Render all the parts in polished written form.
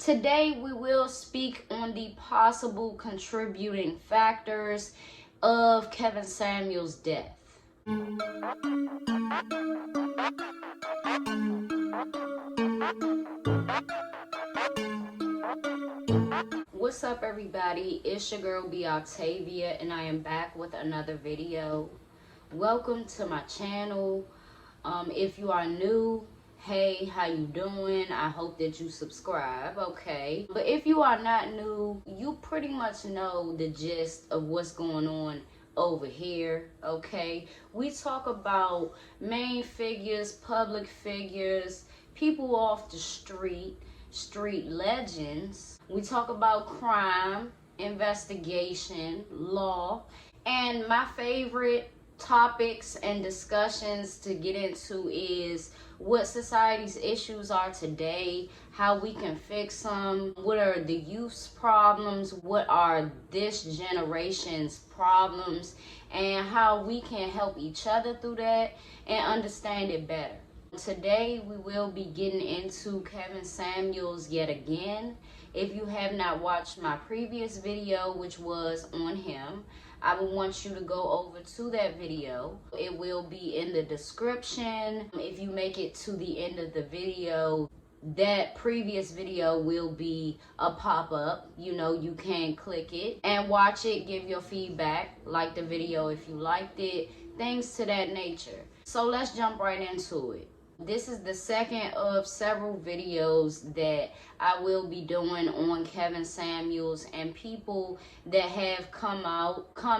Today we will speak on the possible contributing factors of Kevin Samuels' death. What's up, everybody? It's your girl B Octavia, and I am back with another video. Welcome to my channel. If you are new, hey, how you doing? I hope that you subscribe, okay? But if you are not new, you pretty much know the gist of what's going on over here, okay? We talk about main figures, public figures, people off the street legends. We talk about crime, investigation, law, and my favorite topics and discussions to get into is what society's issues are today, how we can fix them, what are the youth's problems, what are this generation's problems, and how we can help each other through that and understand it better. Today we will be getting into Kevin Samuels yet again. If you have not watched my previous video, which was on him, I would want you to go over to that video. It will be in the description. If you make it to the end of the video, that previous video will be a pop-up. You know, you can click it and watch it, give your feedback, like the video if you liked it, things to that nature. So let's jump right into it. This is the second of several videos that I will be doing on Kevin Samuels and people that have come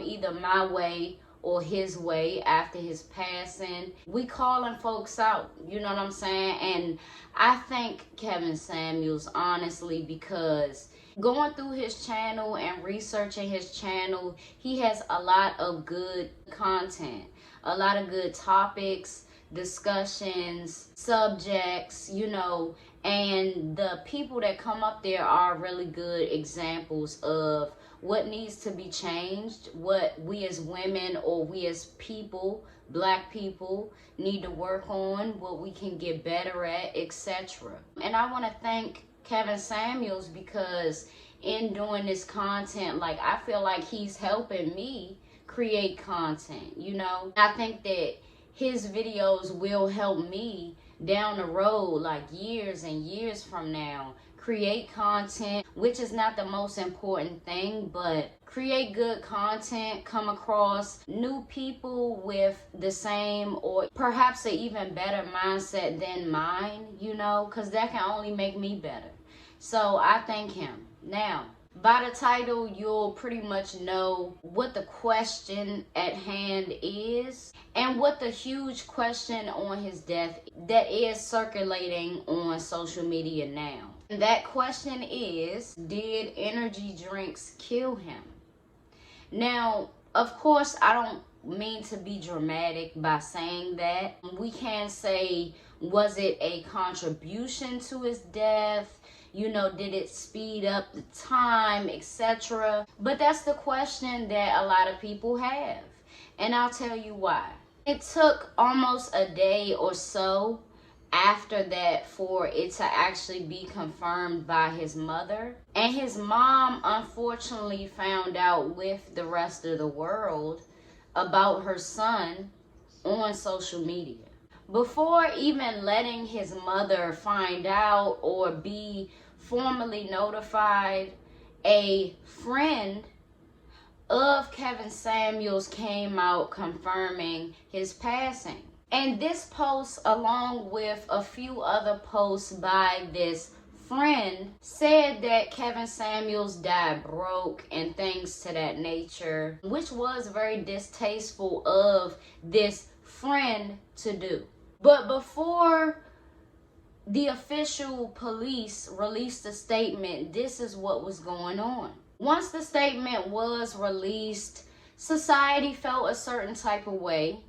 either my way or his way after his passing. We calling folks out, you know what I'm saying? And I thank Kevin Samuels, honestly, because going through his channel and researching his channel, he has a lot of good content, a lot of good topics, discussions, subjects, you know, and the people that come up there are really good examples of what needs to be changed, what we as women or we as people, black people, need to work on, what we can get better at, etc. And I want to thank Kevin Samuels because in doing this content, like, I feel like he's helping me create content, you know. I think that his videos will help me down the road, like years and years from now, create content, which is not the most important thing, but create good content, come across new people with the same or perhaps an even better mindset than mine, you know, because that can only make me better. So I thank him. Now, by the title, you'll pretty much know what the question at hand is and what the huge question on his death that is circulating on social media now. And that question is, did energy drinks kill him? Now, of course, I don't mean to be dramatic by saying that. We can say, was it a contribution to his death? You know, did it speed up the time, etc.? But that's the question that a lot of people have. And I'll tell you why. It took almost a day or so after that for it to actually be confirmed by his mother. And his mom unfortunately found out with the rest of the world about her son on social media. Before even letting his mother find out or be formally notified, a friend of Kevin Samuels came out confirming his passing. And this post, along with a few other posts by this friend, said that Kevin Samuels died broke and things to that nature, which was very distasteful of this friend to do. But before the official police released a statement, this is what was going on. Once the statement was released, society felt a certain type of way.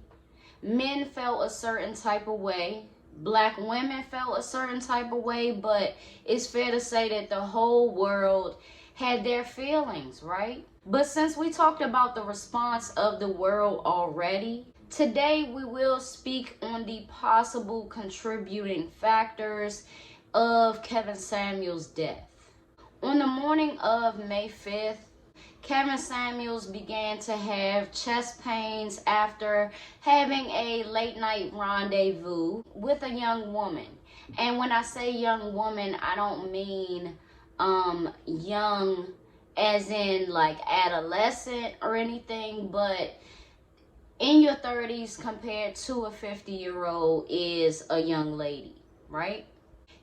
Men felt a certain type of way. Black women felt a certain type of way. But it's fair to say that the whole world had their feelings, right? But since we talked about the response of the world already, today we will speak on the possible contributing factors of Kevin Samuels' death. On the morning of May 5th, Kevin Samuels began to have chest pains after having a late night rendezvous with a young woman. And when I say young woman, I don't mean young as in like adolescent or anything, but in your 30s compared to a 50-year-old is a young lady, right?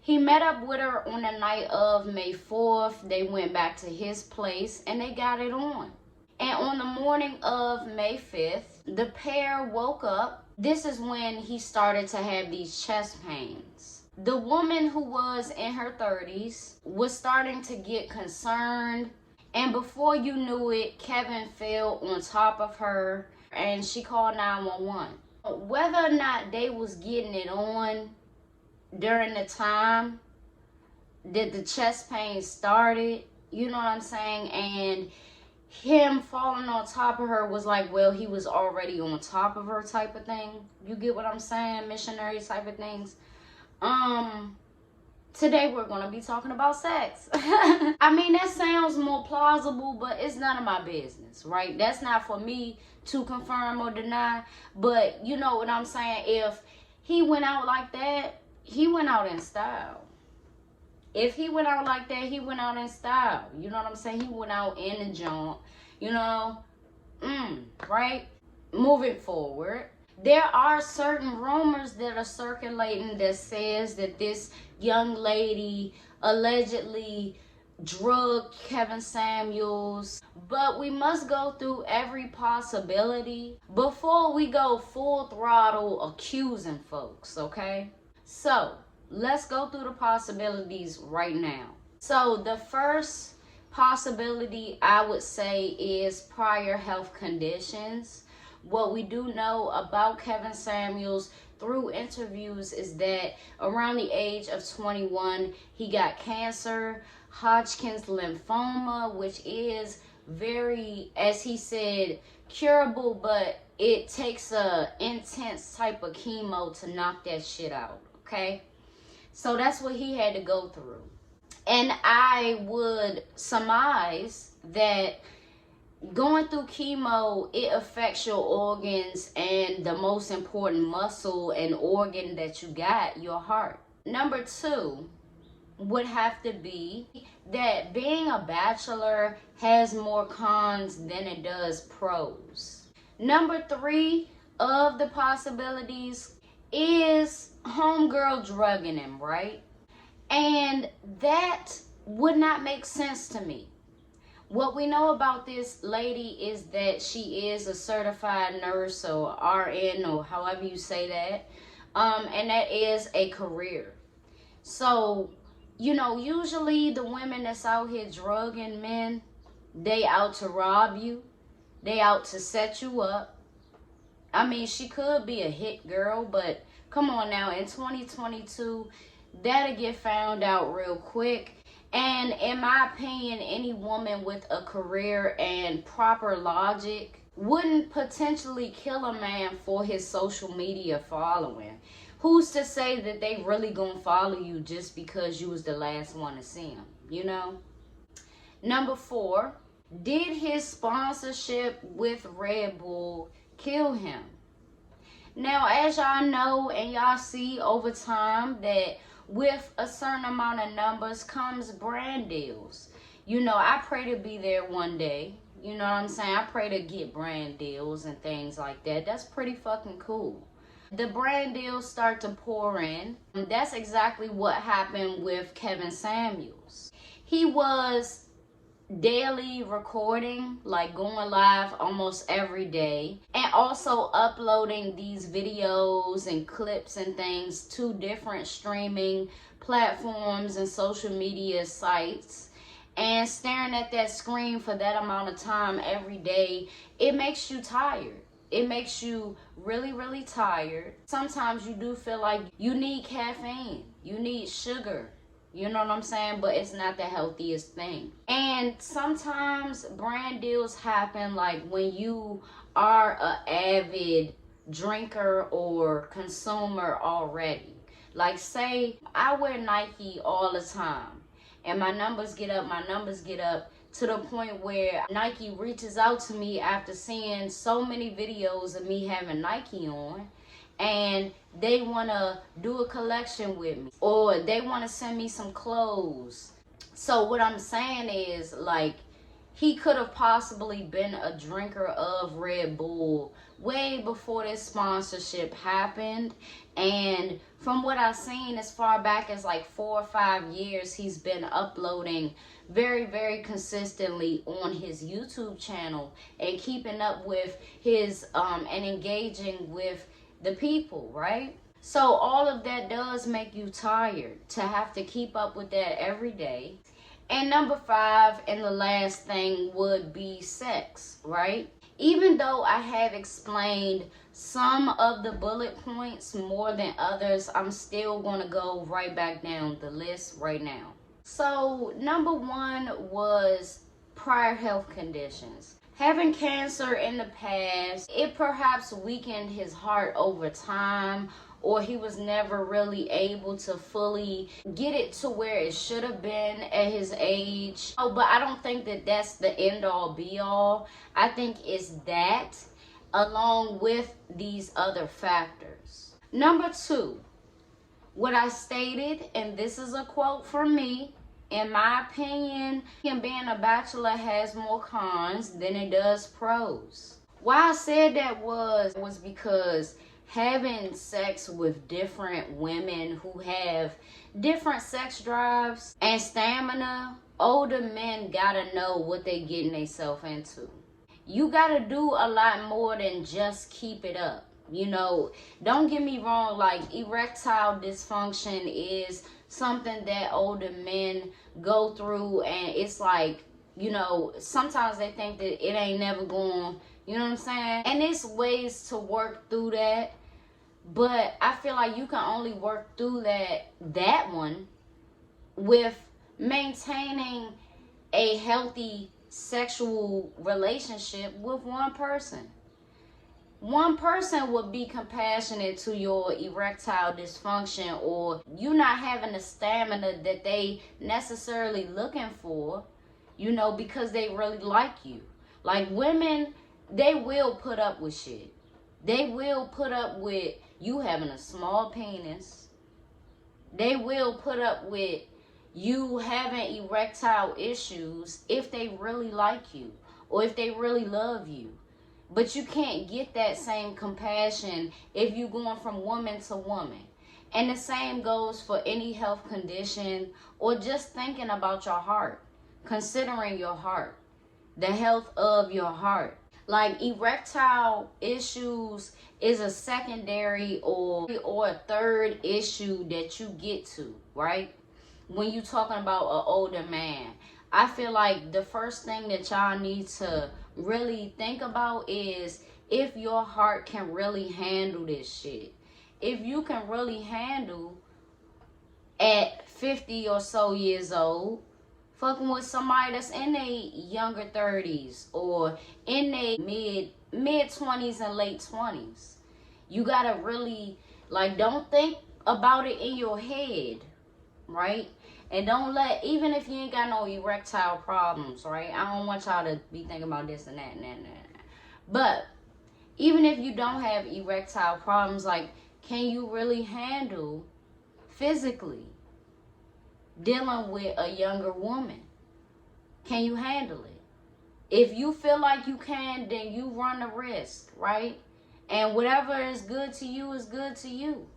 He met up with her on the night of May 4th. They went back to his place and they got it on. And on the morning of May 5th, the pair woke up. This is when he started to have these chest pains. The woman, who was in her 30s, was starting to get concerned. And before you knew it, Kevin fell on top of her and she called 911. Whether or not they was getting it on during the time that the chest pain started, you know what I'm saying, and him falling on top of her was like, well, he was already on top of her type of thing. You get what I'm saying? Missionary type of things. Today we're going to be talking about sex. I mean, that sounds more plausible, but it's none of my business, right? That's not for me to confirm or deny, but you know what I'm saying? If he went out like that, he went out in style. If he went out like that, he went out in style. You know what I'm saying? He went out in the jaunt, you know? Right? Moving forward, there are certain rumors that are circulating that says that this young lady allegedly drugged Kevin Samuels. But we must go through every possibility before we go full throttle accusing folks, okay? So, let's go through the possibilities right now. So, the first possibility I would say is prior health conditions. What we do know about Kevin Samuels through interviews is that around the age of 21, he got cancer, Hodgkin's lymphoma, which is very, as he said, curable, but it takes a intense type of chemo to knock that shit out, okay? So that's what he had to go through. And I would surmise that going through chemo, it affects your organs and the most important muscle and organ that you got, your heart. Number two would have to be that being a bachelor has more cons than it does pros. Number three of the possibilities is homegirl drugging him, right? And that would not make sense to me. What we know about this lady is that she is a certified nurse or RN or however you say that. And that is a career. So, you know, usually the women that's out here drugging men, they out to rob you. They out to set you up. I mean, she could be a hit girl, but come on now, in 2022, that'll get found out real quick. And in my opinion, any woman with a career and proper logic wouldn't potentially kill a man for his social media following. Who's to say that they really gonna follow you just because you was the last one to see him, you know? Number four, did his sponsorship with Redbull kill him? Now, as y'all know and y'all see over time that with a certain amount of numbers comes brand deals. You know, I pray to be there one day. You know what I'm saying? I pray to get brand deals and things like that. That's pretty fucking cool. The brand deals start to pour in. That's exactly what happened with Kevin Samuels. He was daily recording, like going live almost every day, and also uploading these videos and clips and things to different streaming platforms and social media sites. And staring at that screen for that amount of time every day, it makes you tired. It makes you really, really tired. Sometimes you do feel like you need caffeine, you need sugar. You know what I'm saying? But it's not the healthiest thing. And sometimes brand deals happen like when you are an avid drinker or consumer already. Like say I wear Nike all the time. and my numbers get up to the point where Nike reaches out to me after seeing so many videos of me having Nike on, and they want to do a collection with me, or they want to send me some clothes. So what I'm saying is, like, he could have possibly been a drinker of Red Bull way before this sponsorship happened. And from what I've seen, as far back as like 4 or 5 years, he's been uploading very, very consistently on his YouTube channel and keeping up with his and engaging with the people, right? So all of that does make you tired to have to keep up with that every day. And number 5, and the last thing, would be sex, right? Even though I have explained some of the bullet points more than others, I'm still going to go right back down the list right now. So number 1 was prior health conditions. Having cancer in the past, it perhaps weakened his heart over time, or he was never really able to fully get it to where it should have been at his age. Oh, but I don't think that that's the end all be all. I think it's that, along with these other factors. Number 2, what I stated, and this is a quote from me, in my opinion, being a bachelor has more cons than it does pros. Why I said that was because having sex with different women who have different sex drives and stamina, older men gotta know what they getting themselves into. You gotta do a lot more than just keep it up. You know, don't get me wrong, like, erectile dysfunction is something that older men go through, and it's like, you know, sometimes they think that it ain't never going, you know what I'm saying? And it's ways to work through that, but I feel like you can only work through that one with maintaining a healthy sexual relationship with one person. One person would be compassionate to your erectile dysfunction, or you not having the stamina that they necessarily looking for, you know, because they really like you. Like, women, they will put up with shit. They will put up with you having a small penis. They will put up with you having erectile issues if they really like you or if they really love you. But you can't get that same compassion if you're going from woman to woman. And the same goes for any health condition, or just thinking about your heart, considering your heart, the health of your heart. Like, erectile issues is a secondary or a third issue that you get to, right? When you're talking about an older man, I feel like the first thing that y'all need to really think about is if your heart can really handle this shit. If you can really handle at 50 or so years old, fucking with somebody that's in their younger 30s or in their mid 20s and late 20s. You gotta really, like, don't think about it in your head, right? And don't let, even if you ain't got no erectile problems, right? I don't want y'all to be thinking about this and that and that and that. But even if you don't have erectile problems, like, can you really handle physically dealing with a younger woman? Can you handle it? If you feel like you can, then you run the risk, right? And whatever is good to you is good to you.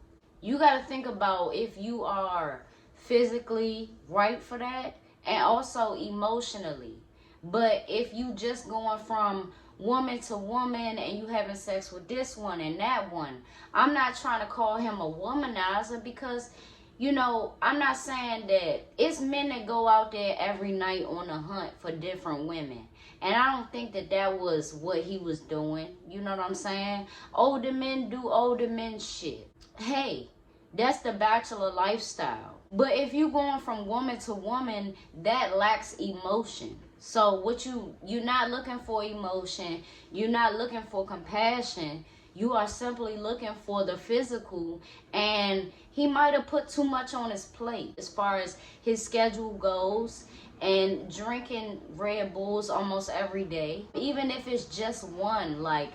You got to think about if you are physically right for that, and also emotionally. But if you just going from woman to woman and you having sex with this one and that one, I'm not trying to call him a womanizer, because, you know, I'm not saying that it's men that go out there every night on a hunt for different women. And I don't think that that was what he was doing. You know what I'm saying? Older men do older men shit. Hey, that's the bachelor lifestyle. But if you're going from woman to woman, that lacks emotion. So what you're not looking for emotion, you're not looking for compassion, you are simply looking for the physical, and He might have put too much on his plate as far as his schedule goes, and drinking Red Bulls almost every day, even if it's just one. Like,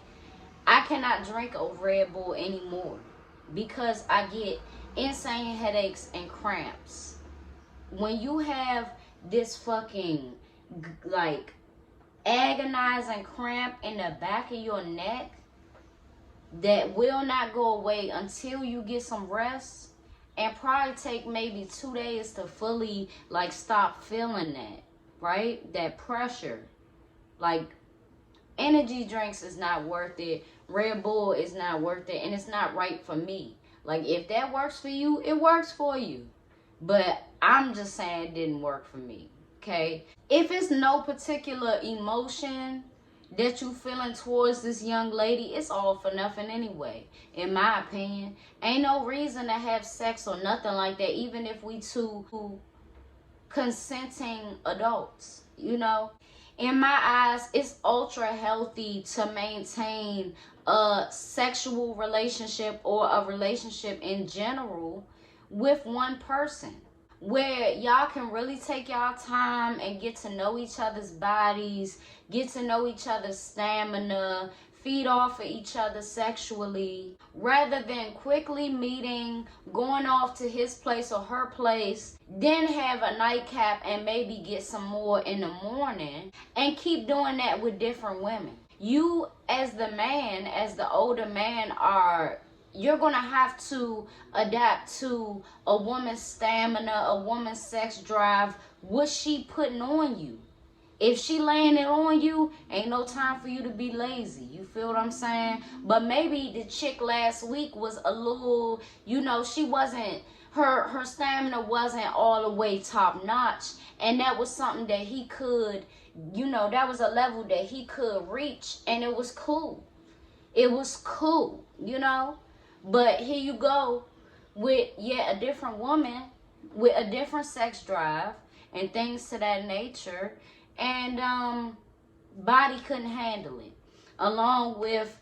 I cannot drink a Red Bull anymore because I get insane headaches and cramps. When you have this fucking, like, agonizing cramp in the back of your neck that will not go away until you get some rest, and probably take maybe 2 days to fully, like, stop feeling that, right? That pressure. Like, energy drinks is not worth it. Red Bull is not worth it, and it's not right for me. Like, if that works for you, it works for you. But I'm just saying it didn't work for me, okay? If it's no particular emotion that you feeling towards this young lady, it's all for nothing anyway, in my opinion. Ain't no reason to have sex or nothing like that, even if we two consenting adults, you know? In my eyes, it's ultra healthy to maintain a sexual relationship or a relationship in general with one person, where y'all can really take y'all time and get to know each other's bodies, get to know each other's stamina, feed off of each other sexually, rather than quickly meeting, going off to his place or her place, then have a nightcap and maybe get some more in the morning, and keep doing that with different women. You, as the man, as the older man, you're gonna have to adapt to a woman's stamina, a woman's sex drive, what she putting on you. If she laying it on you, ain't no time for you to be lazy. You feel what I'm saying? But maybe the chick last week was a little, you know, she wasn't, her stamina wasn't all the way top notch. And that was something that he could, you know, that was a level that he could reach, and it was cool. It was cool, you know? But here you go with yet a different woman with a different sex drive and things to that nature, and body couldn't handle it, along with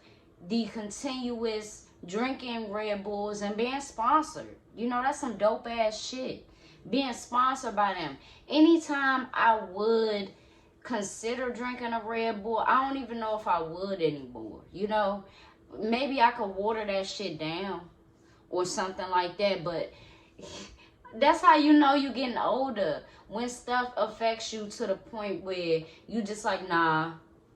the continuous drinking Red Bulls and being sponsored. You know, that's some dope ass shit, being sponsored by them. Anytime I would consider drinking a Red Bull, I don't even know if I would anymore, you know. Maybe I could water that shit down or something like that, but that's how you know you're getting older, when stuff affects you to the point where you just like, nah,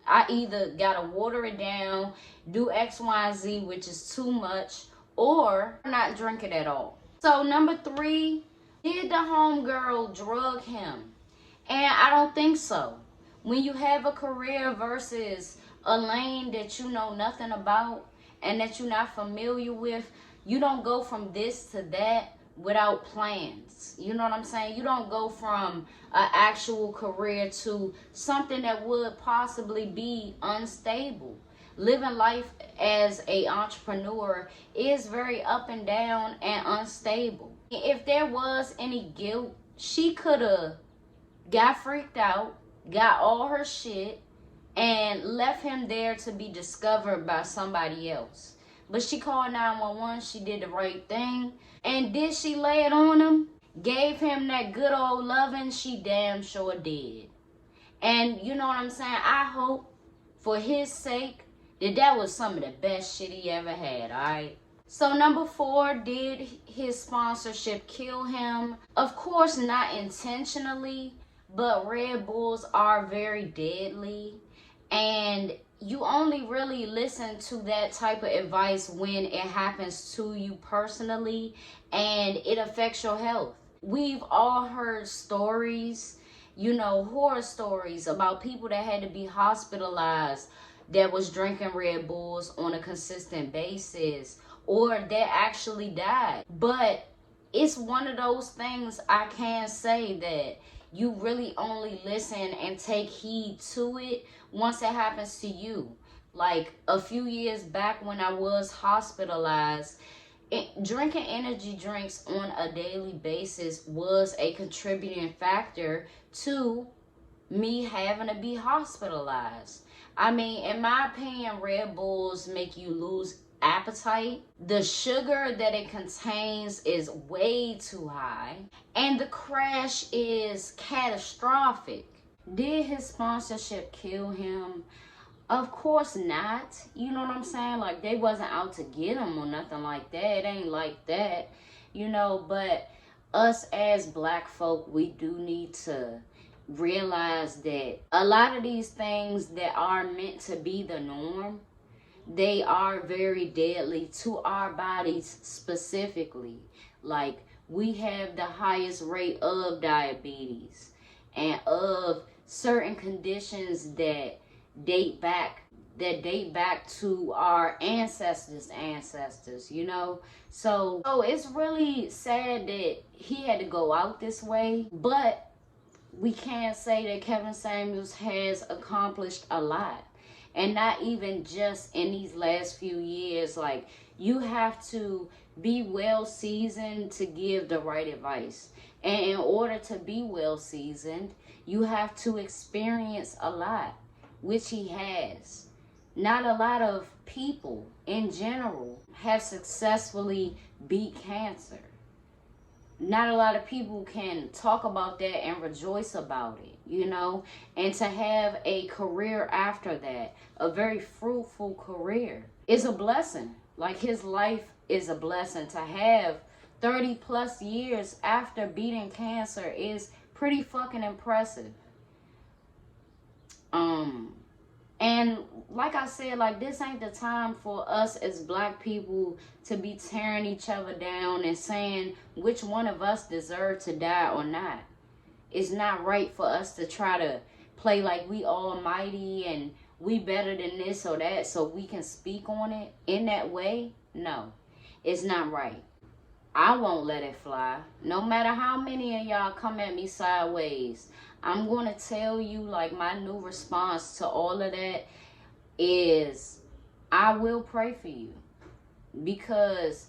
I either gotta water it down, do X, Y, Z, which is too much, or not drink it at all. So number 3, did the homegirl drug him? And I don't think so. When you have a career versus a lane that you know nothing about and that you're not familiar with, you don't go from this to that without plans. You know what I'm saying? You don't go from an actual career to something that would possibly be unstable. Living life as an entrepreneur is very up and down and unstable. If there was any guilt, she could have got freaked out, got all her shit, and left him there to be discovered by somebody else. But she called 911. She did the right thing. And did she lay it on him? Gave him that good old loving? She damn sure did. And you know what I'm saying? I hope, for his sake, that was some of the best shit he ever had, alright? So number 4, did his sponsorship kill him? Of course, not intentionally, but Red Bulls are very deadly. And you only really listen to that type of advice when it happens to you personally and it affects your health. We've all heard stories, you know, horror stories about people that had to be hospitalized that was drinking Red Bulls on a consistent basis, or that actually died. But it's one of those things I can say that you really only listen and take heed to it once it happens to you. Like a few years back when I was hospitalized, drinking energy drinks on a daily basis was a contributing factor to me having to be hospitalized. I mean, in my opinion, Red Bulls make you lose appetite. The sugar that it contains is way too high, and the crash is catastrophic. Did his sponsorship kill him? Of course not. You know what I'm saying? Like, they wasn't out to get him or nothing like that. It ain't like that, you know. But us as black folk, we do need to realize that a lot of these things that are meant to be the norm, they are very deadly to our bodies specifically. Like, we have the highest rate of diabetes and of certain conditions that date back to our ancestors, you know. So it's really sad that he had to go out this way, but we can't say that Kevin Samuels has accomplished a lot. And not even just in these last few years. Like, you have to be well seasoned to give the right advice. And in order to be well seasoned, you have to experience a lot, which he has. Not a lot of people in general have successfully beat cancer. Not a lot of people can talk about that and rejoice about it, you know, and to have a career after that, a very fruitful career, is a blessing. Like, his life is a blessing. To have 30 plus years after beating cancer is pretty fucking impressive. And like I said, like, this ain't the time for us as black people to be tearing each other down and saying which one of us deserve to die or not. It's not right for us to try to play like we almighty and we better than this or that so we can speak on it in that way. No, it's not right. I won't let it fly. No matter how many of y'all come at me sideways, I'm going to tell you, like, my new response to all of that is I will pray for you. Because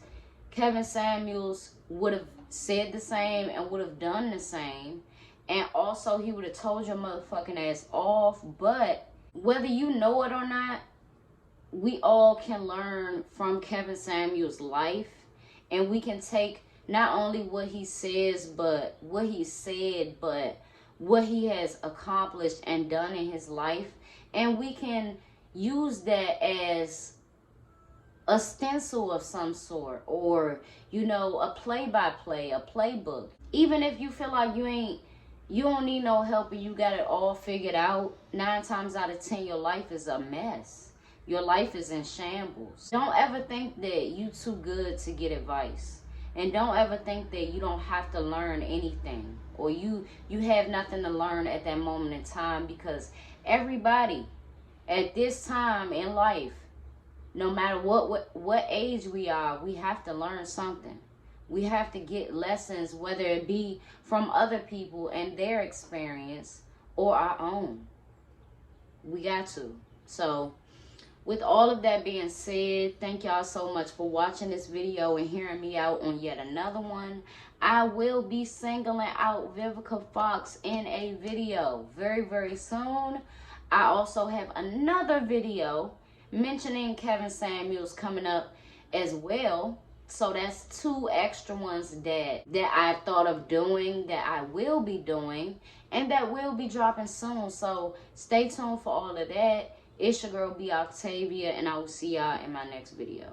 Kevin Samuels would have said the same and would have done the same. And also, he would have told your motherfucking ass off. But whether you know it or not, we all can learn from Kevin Samuels' life. And we can take not only what he says, but what he said, but what he has accomplished and done in his life. And we can use that as a stencil of some sort, or, you know, a play-by-play, a playbook. Even if you feel like you don't need no help and you got it all figured out, 9 times out of 10, your life is a mess. Your life is in shambles. Don't ever think that you too good to get advice. And don't ever think that you don't have to learn anything. Or you have nothing to learn at that moment in time. Because everybody at this time in life, no matter what age we are, we have to learn something. We have to get lessons, whether it be from other people and their experience or our own. We got to. So, with all of that being said, thank y'all so much for watching this video and hearing me out on yet another one. I will be singling out Vivica Fox in a video very, very soon. I also have another video mentioning Kevin Samuels coming up as well. So that's 2 extra ones that I thought of doing, that I will be doing, and that will be dropping soon. So stay tuned for all of that. It's your girl, B. Octavia, and I will see y'all in my next video.